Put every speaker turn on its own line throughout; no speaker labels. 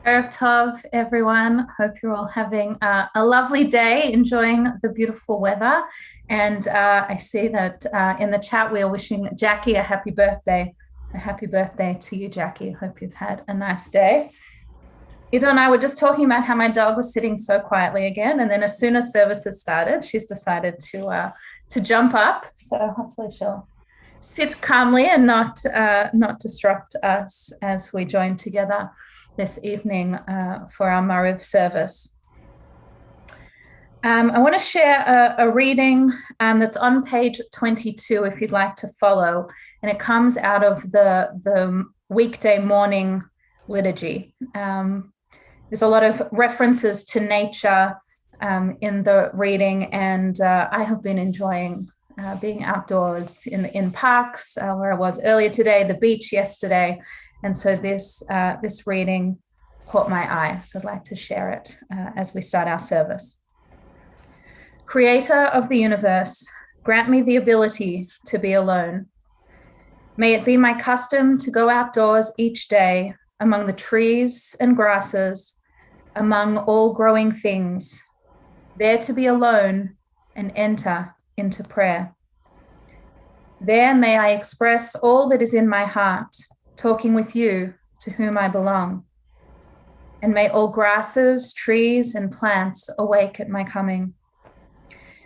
Erev Tov, everyone. Hope you're all having a lovely day, enjoying the beautiful weather. And I see that in the chat we are wishing Jackie a happy birthday. So happy birthday to you, Jackie. Hope you've had a nice day. Ido and I were just talking about how my dog was sitting so quietly again, and then as soon as services started, she's decided to jump up. So hopefully she'll sit calmly and not disrupt us as we join together this evening for our Mariv service. I want to share a reading that's on page 22 if you'd like to follow, and it comes out of the weekday morning liturgy. There's a lot of references to nature in the reading, and I have been enjoying being outdoors in parks, where I was earlier today, the beach yesterday. And so this reading caught my eye, so I'd like to share it as we start our service. Creator of the universe, grant me the ability to be alone. May it be my custom to go outdoors each day among the trees and grasses, among all growing things, there to be alone and enter into prayer. There may I express all that is in my heart, talking with you, to whom I belong. And may all grasses, trees, and plants awake at my coming.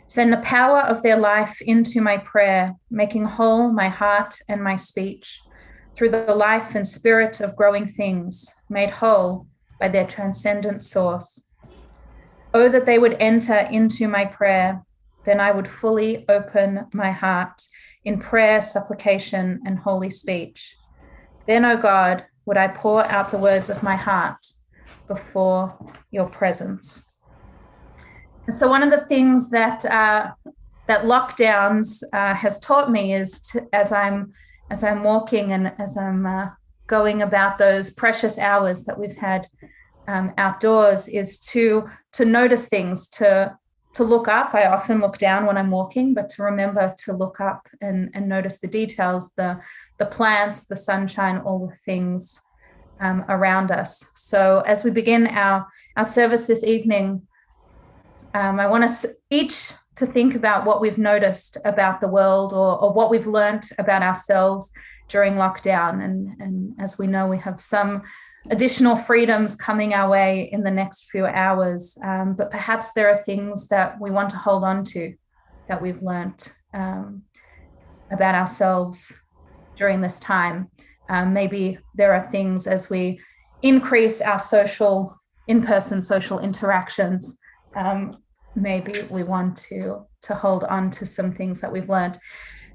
Send the power of their life into my prayer, making whole my heart and my speech, through the life and spirit of growing things, made whole by their transcendent source. Oh, that they would enter into my prayer, then I would fully open my heart in prayer, supplication, and holy speech. Then, O God, would I pour out the words of my heart before your presence. And so one of the things that lockdowns has taught me is as I'm walking and as I'm going about those precious hours that we've had outdoors, is to notice things, to look up. I often look down when I'm walking, but to remember to look up and notice the details, the plants, the sunshine, all the things around us. So as we begin our service this evening, I want us each to think about what we've noticed about the world or what we've learnt about ourselves during lockdown. And as we know, we have some additional freedoms coming our way in the next few hours, but perhaps there are things that we want to hold on to that we've learnt about ourselves during this time. Maybe there are things as we increase our in-person social interactions, maybe we want to hold on to some things that we've learned.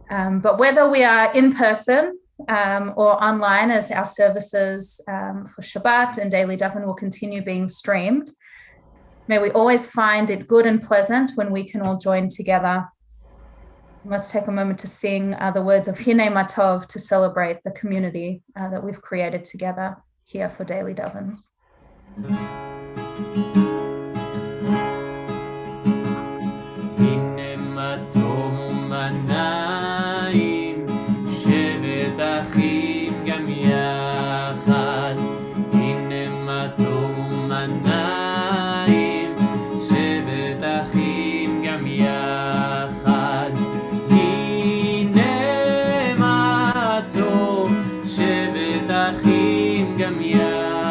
But whether we are in person or online, as our services for Shabbat and Daily Daven will continue being streamed, may we always find it good and pleasant when we can all join together. Let's take a moment to sing the words of Hinei Matov to celebrate the community that we've created together here for Daily Daven.
הנה מה טוב ומנעים, שבת אחים גם יחד. הנה מה טוב ומנעים, שבת אחים גם יחד. הנה מה טוב, שבת אחים גם יחד.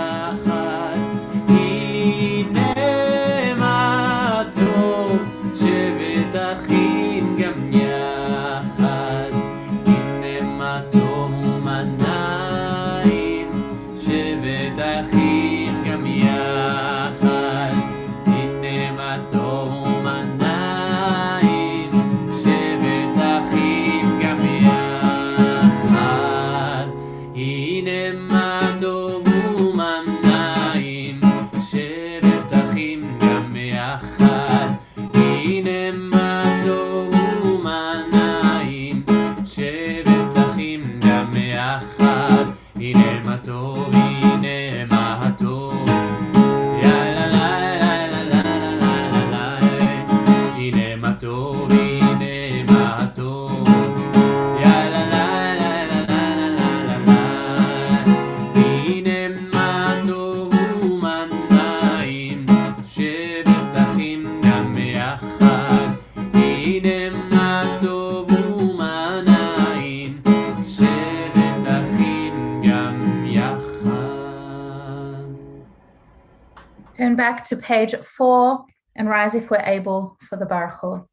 Turn back to page 4 and rise if we're able for the Baruch Hu.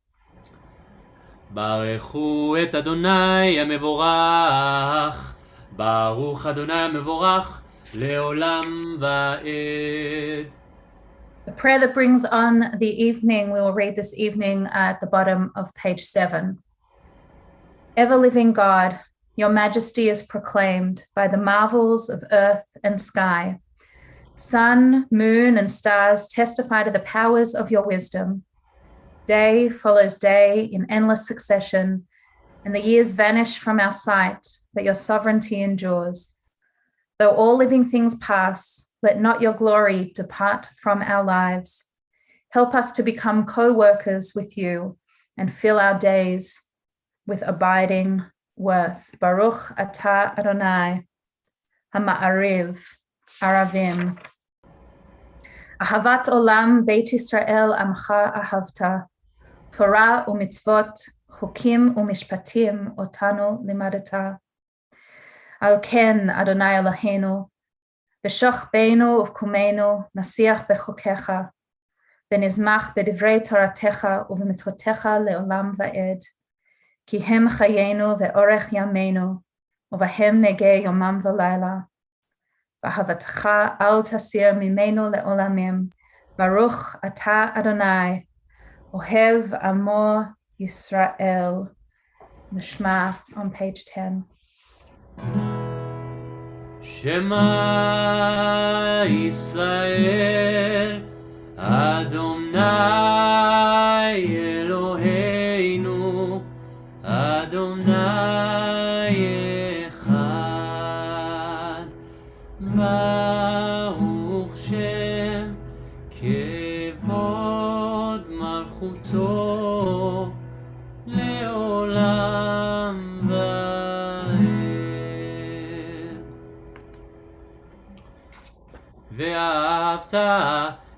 ברכו את אדוני המבורך, ברוך אדוני המבורך לעולם ועד.
The prayer that brings on the evening, we will read this evening at the bottom of page 7. Ever-living God, your majesty is proclaimed by the marvels of earth and sky. Sun, moon, and stars testify to the powers of your wisdom. Day follows day in endless succession, and the years vanish from our sight, but your sovereignty endures. Though all living things pass, let not your glory depart from our lives. Help us to become co-workers with you and fill our days with abiding worth. Baruch atah Adonai, Hama'ariv, Aravim. Ahavat olam Beit Israel amcha ahavta. Torah umitzvot, chukim umishpatim otanu limadata. Al ken Adonai Eloheinu, b'shoch beinu uvkumenu nasiach bechokecha, benizmach bedivrei toratecha uvemitzvotecha leolam va'ed. Ki hem chayenu ve'orech yameinu, uvahem negei yomam v'layla. V'ahavatecha al tasir mimenu leolamim. Baruch atah Adonai, Ohev Amo Yisrael. The Shema on page 10.
Shema Yisrael, Adonai Eloheinu, Adonai Echad. Baruch Shem Kevod Malchuto Leolam Va'ed. ואהבת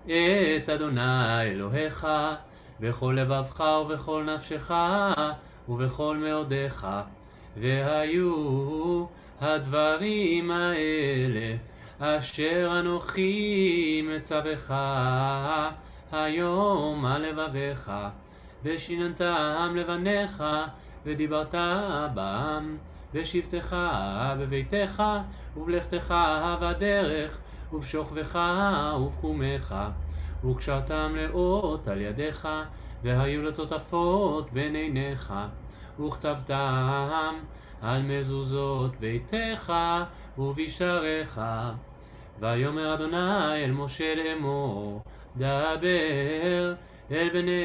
את אדוני אלוהיך בכל לבבך ובכל נפשך ובכל מאודך. והיו הדברים האלה אשר אנוכי מצווך היום על לבביך, ושיננתם לבניך ודיברת בם, בשבתך בביתך ובלכתך בדרך ובשוכבך ובקומך, וקשרתם לאות על ידיך, והיו לטוטפות בין עיניך, וכתבתם על מזוזות ביתך ובשעריך. ויאמר אדוני אל משה לאמור, דבר אל בני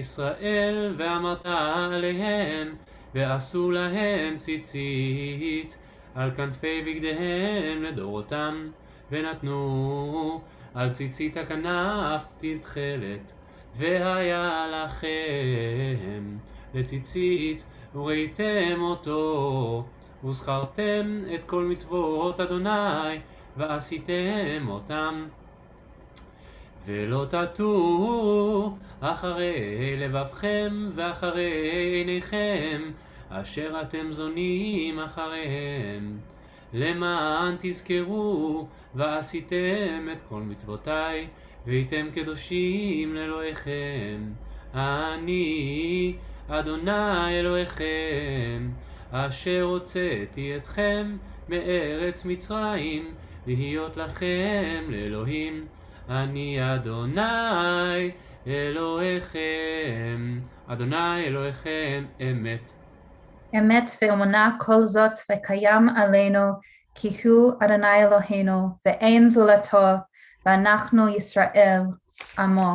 ישראל ואמרת עליהם, ועשו להם ציצית על כנפי בגדיהם לדורותם, ונתנו על ציצית הכנף פתיל תכלת, והיה לכם לציצית וראיתם אותו, וזכרתם את כל מצוות אדוני ועשיתם אותם. ולא תטו אחרי לבבכם ואחרי עיניכם אשר אתם זונים אחריהם, למען תזכרו ועשיתם את כל מצוותיי והייתם קדושים לאלוהיכם. אני אדוני אלוהיכם אשר הוצאתי אתכם מארץ מצרים להיות לכם לאלוהים. אני אדוני אלוהיכם, אדוני אלוהיכם אמת.
אמת ואמונה כל זאת וקיים עלינו, כי הוא אדוני אלוהינו, ואין זולתו, ואנחנו ישראל עמו.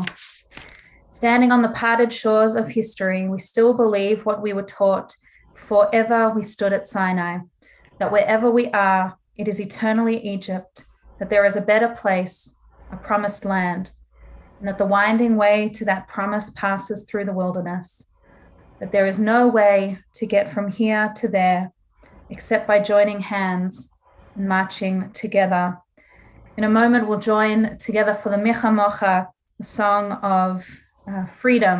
Standing on the parted shores of history, we still believe what we were taught forever we stood at Sinai, that wherever we are, it is eternally Egypt, that there is a better place, a promised land, and that the winding way to that promise passes through the wilderness, that there is no way to get from here to there except by joining hands and marching together. In a moment, we'll join together for the Micha Mocha, the song of freedom.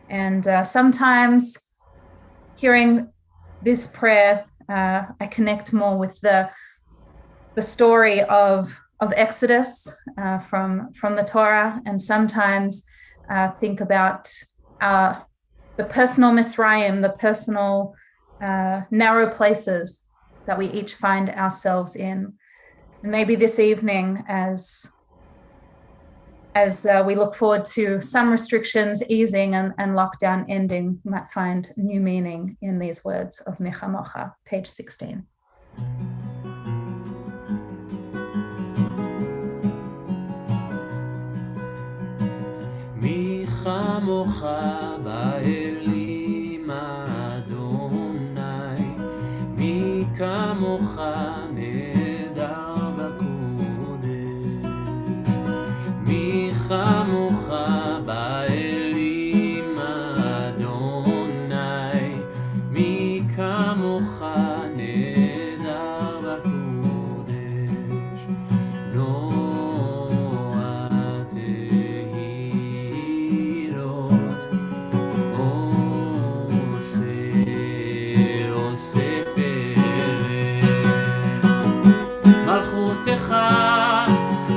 And sometimes hearing this prayer, I connect more with the story of Exodus from the Torah, and sometimes think about the personal Mitzrayim, the personal narrow places that we each find ourselves in. And maybe this evening, as we look forward to some restrictions easing and lockdown ending, we might find new meaning in these words of Micha Mocha, page 16.
מיכה מוכה באלים אדוני, מי כמוך נהדר בקודש. מיכה מוכה באלים אדוני, מי כמוך נהדר בקודש. לא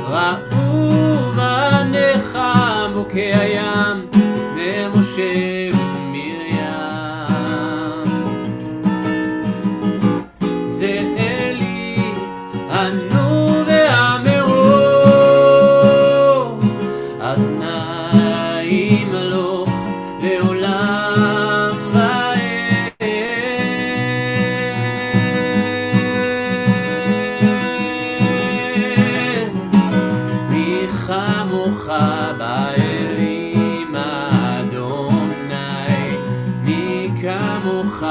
ראו בניך בוקי הים לפני משה ומרים. זה אלי ענו ואמרו, אדוני מלוך לעולם ועד. מיכה מוכה באלים אדוני, מי כמוך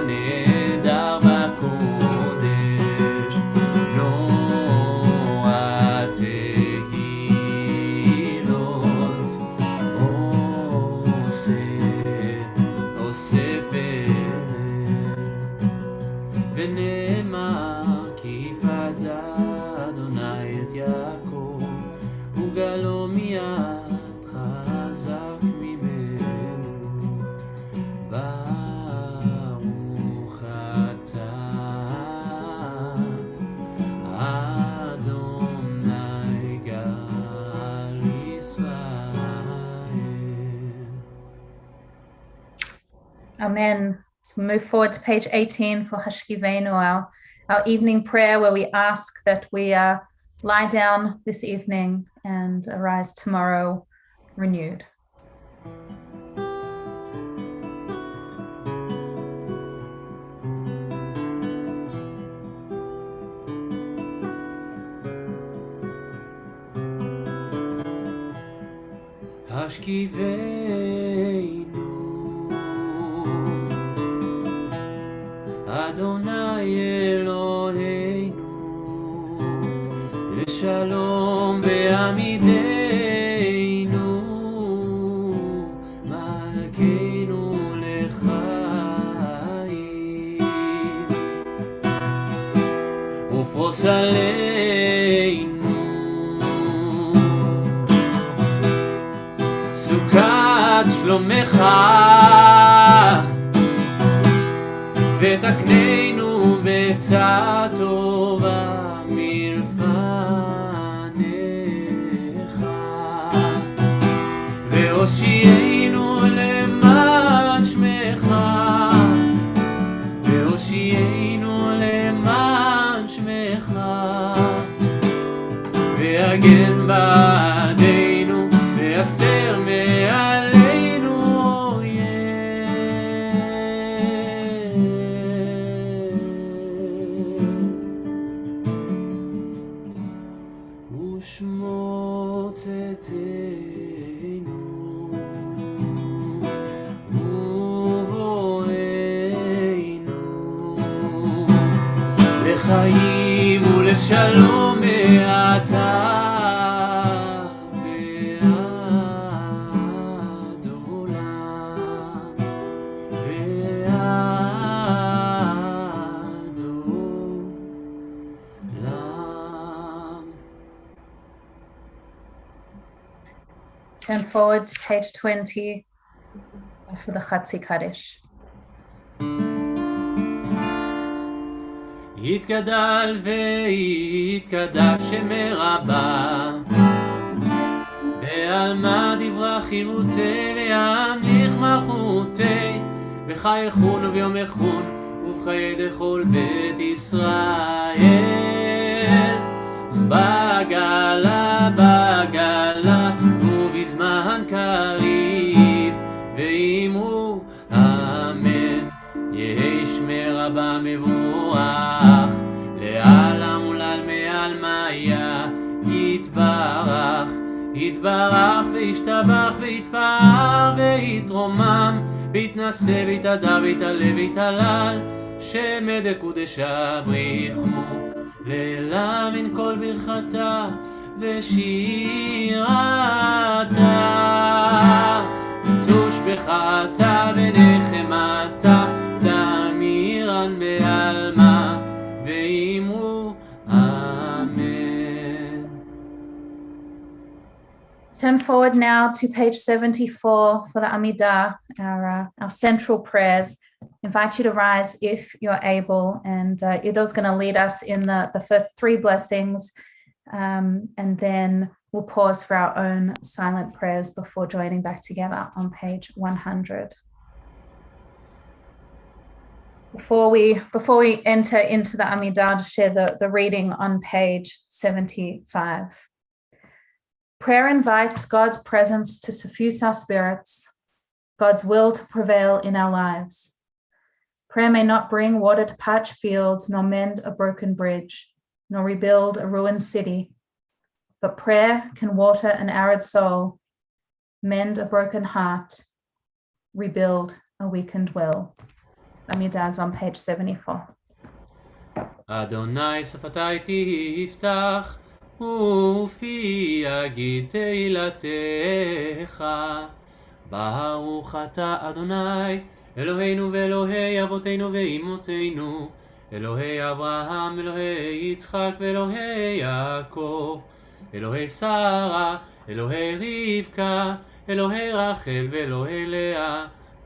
נהדר בקודש. נורא תהילות אוסף אלה, ונאמר כי יפדה אדוני את יעקב וגלו מיד חזק ממנו. ברוך אתה אדוני גאל ישראל.
Amen. So we move forward to page 18 for Hashkivenu, our evening prayer, where we ask that we lie down this evening and arise tomorrow renewed.
השכיבנו אדוני אלוהינו לשלום בעמידנו מלכנו לחיים ופרוס עלינו סוכת שלומך ותקננו בעצה טובה מלפניך והושיענו למען שמך והושיענו למען שמך והגן בעדנו והסר מעלינו ושמוץ עתנו ובואנו לחיים ולשלום מעתה ועד עולם ועד עולם.
Turn forward to page 20 for the Chatzi Kaddish.
יתגדל ויתקדש שמרבה בעלמא דברה חירותי וימליך מלכותי בחייכון וביומכון ובחיי דכל בית ישראל בגלה בגלה ובזמן קריב ואמרו אמן יהי שמי רבה מבורך לעלם ולעלמי עלמיה יתברך יתברך וישתבח ויתפאר ויתרומם ויתנשא ויתהדר ויתעלה ויתהלל שמא דקודשא בריחו לעילא מן כל ברכתה ושירתה תושבחתה ונחמתה תמירן בעלמא ואמרו אמן.
Turn forward now to page 74 for the Amidah, our central prayers. Invite you to rise if you're able, and Ido's going to lead us in the first three blessings, and then we'll pause for our own silent prayers before joining back together on page 100. Before we enter into the Amidah, to share the reading on page 75. Prayer invites God's presence to suffuse our spirits, God's will to prevail in our lives. Prayer may not bring water to parched fields, nor mend a broken bridge, nor rebuild a ruined city. But prayer can water an arid soul, mend a broken heart, rebuild a weakened will. Amidah is on page 74.
אדוני שפתי תפתח ופי יגיד תהילתך ברוך אתה אדוני אלוהינו ואלוהי אבותינו ואמותינו אלוהי אברהם אלוהי יצחק ואלוהי יעקב אלוהי שרה אלוהי רבקה אלוהי רחל ואלוהי לאה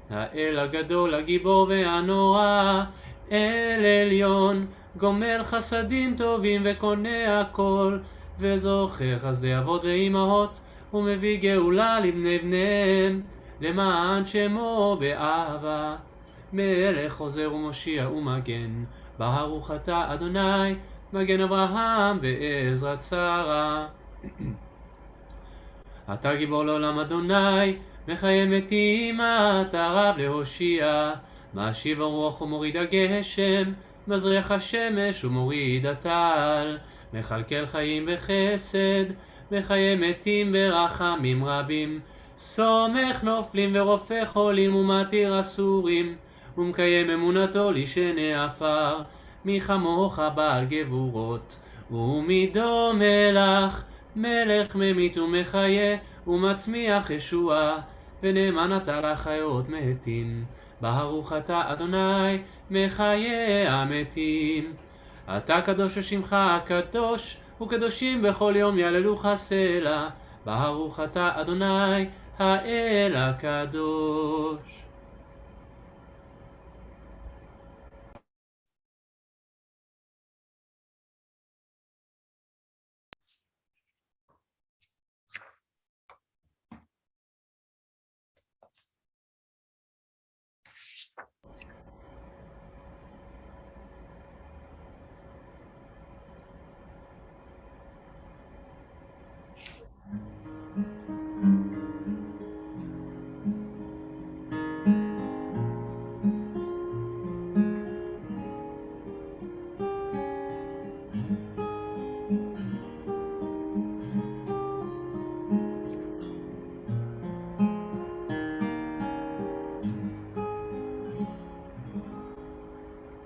האל הגדול הגיבור והנורא אל עליון גומל חסדים טובים וקונה הכל וזוכר חסדי אבות ואימהות ומביא גאולה לבני בניהם למען שמו באהבה מלך חוזר ומושיע ומגן ברוך אתה אדוני מגן אברהם בעזרת שרה אתה גיבור לעולם אדוני מחיה מתים אתה רב להושיע משיב הרוח ומוריד הגשם מזריח השמש ומוריד הטל מכלכל חיים בחסד מחיי מתים ברחמים רבים סומך נופלים ורופא חולים ומתיר אסורים, ומקיים אמונתו לשני עפר. מי כמוך בעל גבורות, ומידו מלך, מלך ממית ומחיה, ומצמיח ישועה, ונאמן אתה לחיות מתים. ברוך אתה אדוני מחיי המתים. אתה קדוש ושמך הקדוש, וקדושים בכל יום יעללוך סלע. ברוך אתה אדוני האל הקדוש.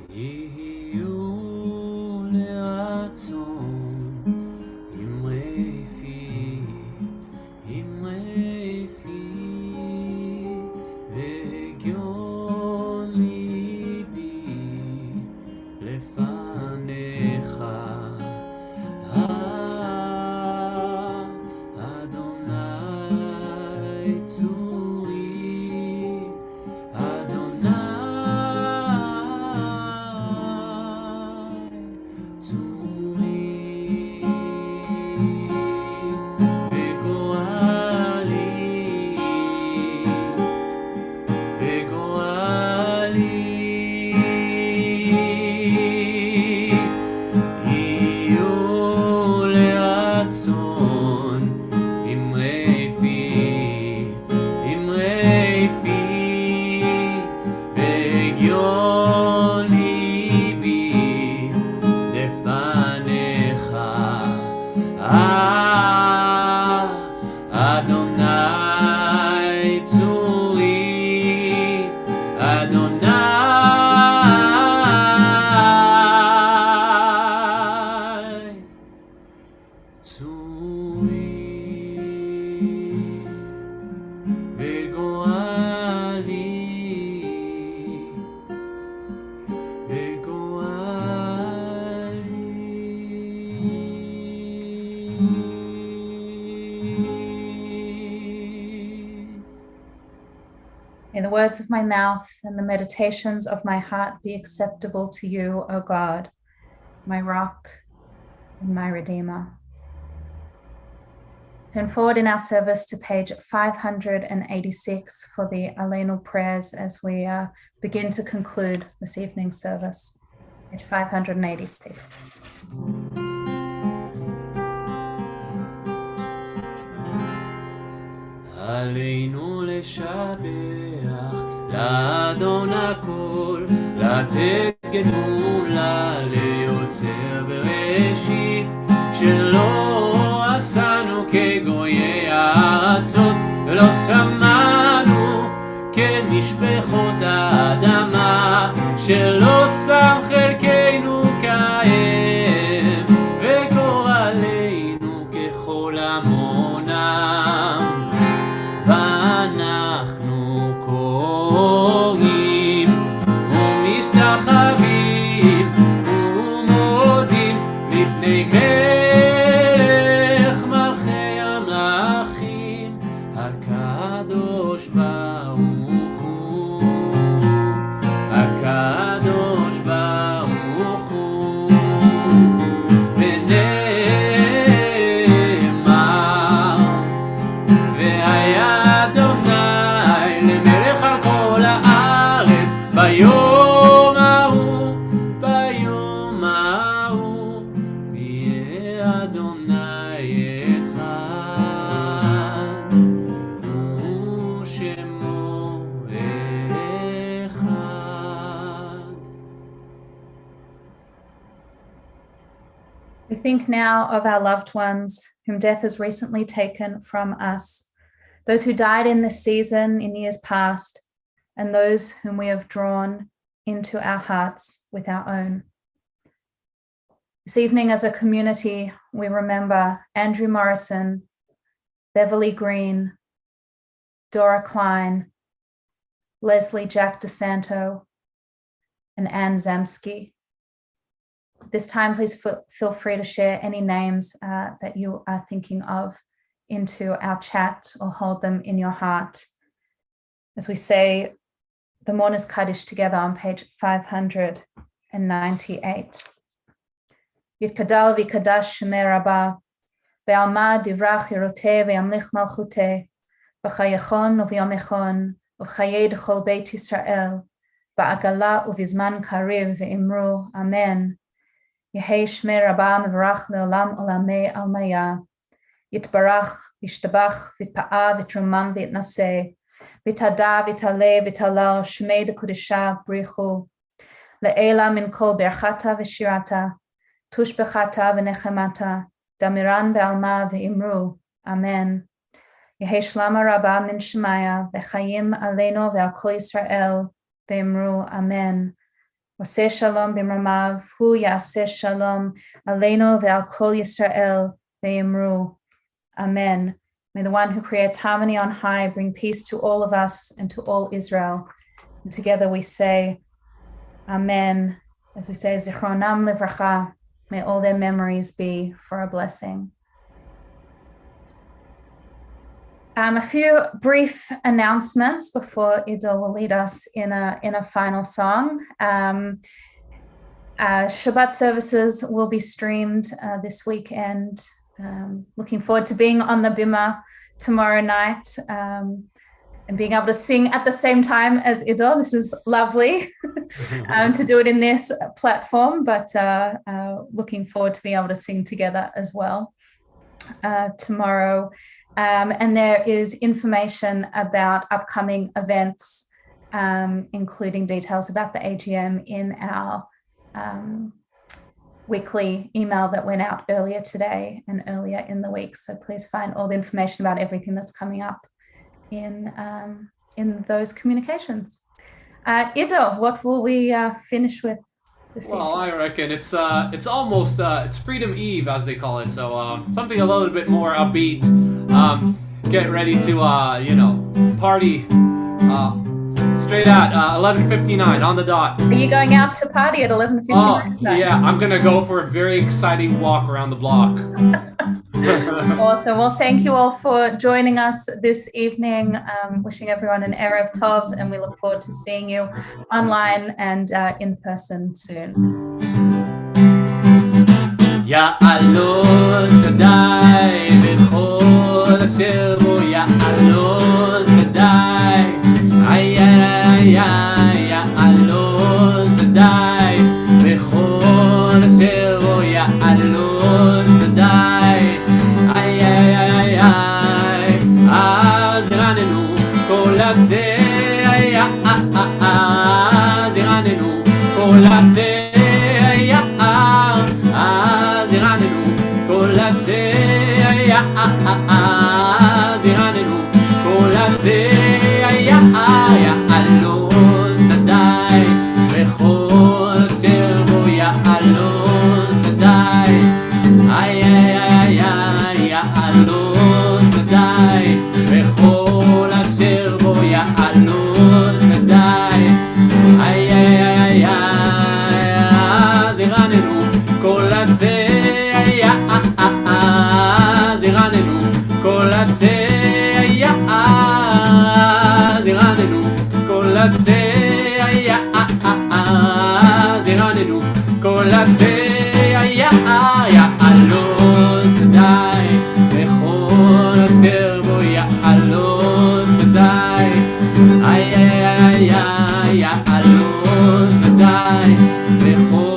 יהיו לרצון אמרי פי, אמרי פי, והגיון ליבי לפניך. אדוני צורי, אדוני צורי, וגואלי, וגואלי. יהיו לרצון אמרי פי, אמרי פי, והגיון ליבי לפניך. אדוני צורי, אדוני צורי, וגואלי, וגואלי.
May the words of my mouth and the meditations of my heart be acceptable to you, O God, my rock and my redeemer. Turn forward in our service to page 586 for the Aleinu prayers as we begin to conclude this evening's service. Page 586.
עלינו לשבח לאדון הכל, לתת גדולה ליוצר בראשית, שלא עשנו כגויי הארצות, ולא שמענו כמשפחות האדמה, שלא שם חלקנו כהם, וגורלנו ככל המונם. ואנחנו קוראים ומשתחווים ומודים לפני מלך מלכי המלכים, הקדוש ברוך הוא, הקדוש ברוך הוא. ונאמר והיה אדוני למלך על כל הארץ ביום ההוא, ביום ההוא, יהיה אדוני אחד ושמו אחד.
We think now of our loved ones whom death has recently taken from us, those who died in this season in years past, and those whom we have drawn into our hearts with our own. This evening as a community, we remember Andrew Morrison, Beverly Green, Dora Klein, Leslie Jack DeSanto, and Anne Zamsky. At this time, please feel free to share any names that you are thinking of into our chat or hold them in your heart as we say the Mourners Kaddish together on page 598. Yitkadal v'kadash shemei Rabbah, ve'alma divrach yeroteh ve'yamlich malchuteh, v'chayechon u'v'yomechon, u'v'chayei d'chol beit Yisrael, ba'agala u'vizman kariv ve'imru, Amen. Yehei shmei Rabbah mevarach le'olam olamei almaya, yitbarach, v'yishtabach, v'yitpa'a, v'ytrumam, v'yitnaseh, v'tada, v'yitale, v'yitalar, shmei d'kudisha, brichu, le'ela min kol berchata v'shirata, tushbechata v'nechemata, damiran be'alma ve'imru, Amen. Yehei shlama Rabbah min shemaya, v'chayim aleinu ve'al kol Yisrael, ve'imru, Amen. Oseh shalom b'mramav, hu ya'aseh shalom aleinu ve'al kol Yisrael, ve'imru, Amen. May the one who creates harmony on high bring peace to all of us and to all Israel. And together we say, Amen. As we say, Zichronam livracha, may all their memories be for a blessing. A few brief announcements before Ido will lead us in a final song. Shabbat services will be streamed this weekend. Looking forward to being on the Bima tomorrow night and being able to sing at the same time as Ido. This is lovely to do it in this platform, but looking forward to being able to sing together as well tomorrow. And there is information about upcoming events, including details about the AGM in our weekly email that went out earlier today and earlier in the week. So please find all the information about everything that's coming up in those communications. Ido, what will we finish with this evening?
Well, I reckon it's almost it's Freedom Eve, as they call it. So something a little bit more upbeat. Get ready to party straight at 11:59 on the dot.
Are you going out to party at 11:59?
Oh, yeah, I'm gonna go for a very exciting walk around the block.
Awesome. Well, thank you all for joining us this evening. Wishing everyone an Erev Tov, and we look forward to seeing you online and in person soon.
יעלו שדי בכל אשר בו יעלו שדי איי איי איי יעלו שדי בכל אשר בו יעלו שדי איי איי איי איי אז ירננו כל עצי אז ירננו כל עצי כל עצי זירננו כל עצי יעלו שדי בכל אשר בו יעלו שדי איי איי איי יעלו שדי בכל אשר בו יעלו שדי איי איי איי זירננו כל עצי זירננו כל עצי זירננו כל עצי זירננו כל עצי יעלו שדי בכל אשר בו יעלו שדי איי איי איי יעלו שדי בכל